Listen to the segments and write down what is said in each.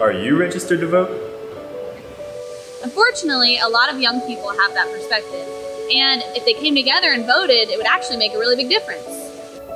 Are you registered to vote? Unfortunately, a lot of young people have that perspective. And if they came together and voted, it would actually make a really big difference.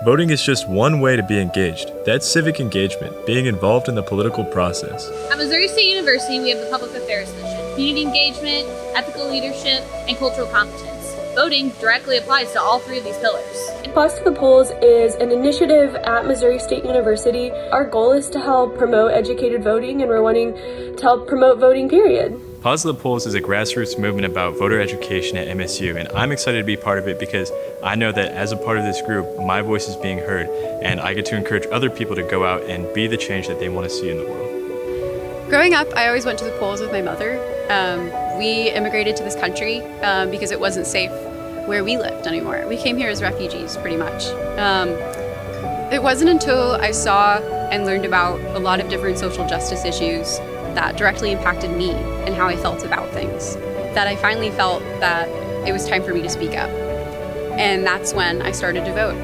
Voting is just one way to be engaged. That's civic engagement, being involved in the political process. At Missouri State University, we have the Public Affairs Mission, community engagement, ethical leadership, and cultural competence. Voting directly applies to all three of these pillars. Pause to the Polls is an initiative at Missouri State University. Our goal is to help promote educated voting, and we're wanting to help promote voting, period. Pause the Polls is a grassroots movement about voter education at MSU, and I'm excited to be part of it because I know that as a part of this group, my voice is being heard, and I get to encourage other people to go out and be the change that they want to see in the world. Growing up, I always went to the polls with my mother. We immigrated to this country because it wasn't safe where we lived anymore. We came here as refugees, pretty much. It wasn't until I saw and learned about a lot of different social justice issues that directly impacted me and how I felt about things that I finally felt that it was time for me to speak up. And that's when I started to vote.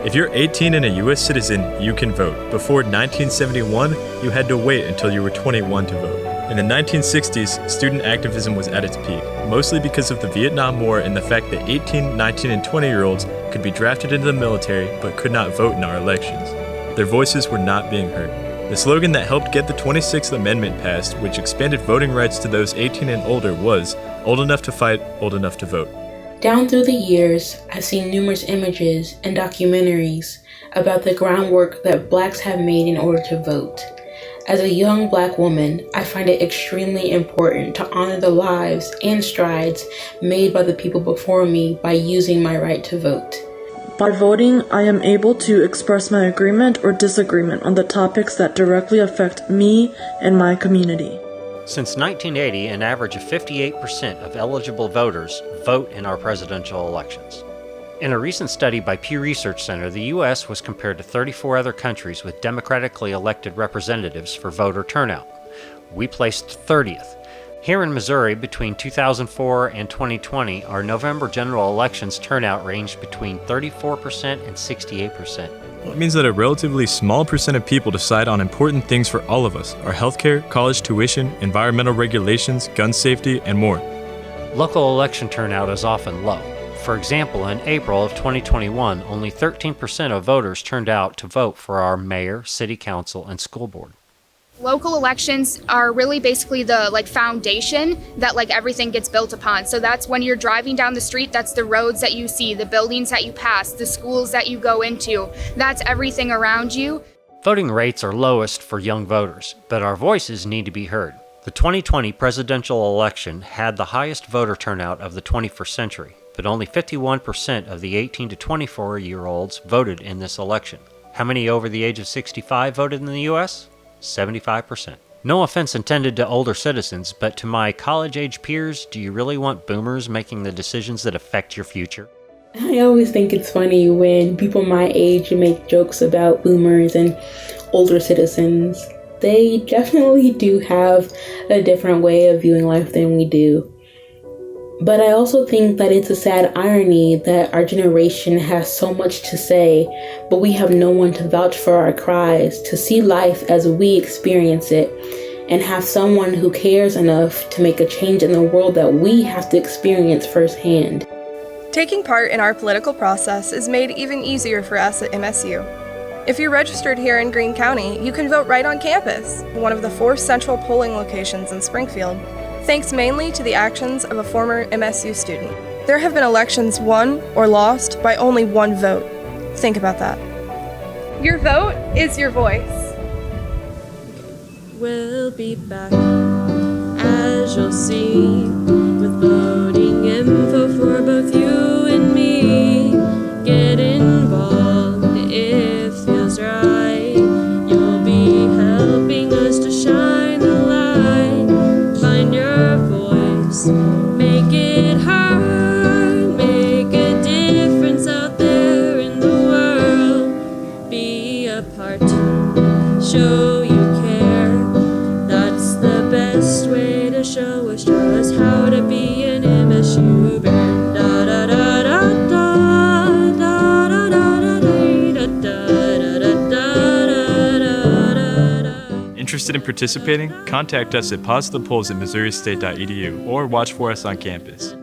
If you're 18 and a U.S. citizen, you can vote. Before 1971, you had to wait until you were 21 to vote. In the 1960s, student activism was at its peak, mostly because of the Vietnam War and the fact that 18, 19, and 20-year-olds could be drafted into the military but could not vote in our elections. Their voices were not being heard. The slogan that helped get the 26th Amendment passed, which expanded voting rights to those 18 and older, was, "Old enough to fight, old enough to vote." Down through the years, I've seen numerous images and documentaries about the groundwork that Blacks have made in order to vote. As a young Black woman, I find it extremely important to honor the lives and strides made by the people before me by using my right to vote. By voting, I am able to express my agreement or disagreement on the topics that directly affect me and my community. Since 1980, an average of 58% of eligible voters vote in our presidential elections. In a recent study by Pew Research Center, the U.S. was compared to 34 other countries with democratically elected representatives for voter turnout. We placed 30th. Here in Missouri, between 2004 and 2020, our November general elections turnout ranged between 34% and 68%. It means that a relatively small percent of people decide on important things for all of us: our healthcare, college tuition, environmental regulations, gun safety, and more. Local election turnout is often low. For example, in April of 2021, only 13% of voters turned out to vote for our mayor, city council, and school board. Local elections are really basically the foundation that everything gets built upon. So that's when you're driving down the street, that's the roads that you see, the buildings that you pass, the schools that you go into. That's everything around you. Voting rates are lowest for young voters, but our voices need to be heard. The 2020 presidential election had the highest voter turnout of the 21st century, but only 51% of the 18 to 24-year-olds voted in this election. How many over the age of 65 voted in the U.S.? 75%. No offense intended to older citizens, but to my college-age peers, do you really want boomers making the decisions that affect your future? I always think it's funny when people my age make jokes about boomers and older citizens. They definitely do have a different way of viewing life than we do. But I also think that it's a sad irony that our generation has so much to say, but we have no one to vouch for our cries, to see life as we experience it, and have someone who cares enough to make a change in the world that we have to experience firsthand. Taking part in our political process is made even easier for us at MSU. If you're registered here in Greene County, you can vote right on campus, one of the 4 central polling locations in Springfield, thanks mainly to the actions of a former MSU student. There have been elections won or lost by only one vote. Think about that. Your vote is your voice. We'll be back, as you'll see, with voting info for both you and me. Get involved, it feels right. You'll be helping us to shine the light. Find your voice, make it heard, make a difference out there in the world. Be a part, show you care. That's the best way to show us just how to be an MSU bear. Da da da da da da da da da da da da da da da. Interested in participating? Contact us at positivepolls@missouristate.edu or watch for us on campus.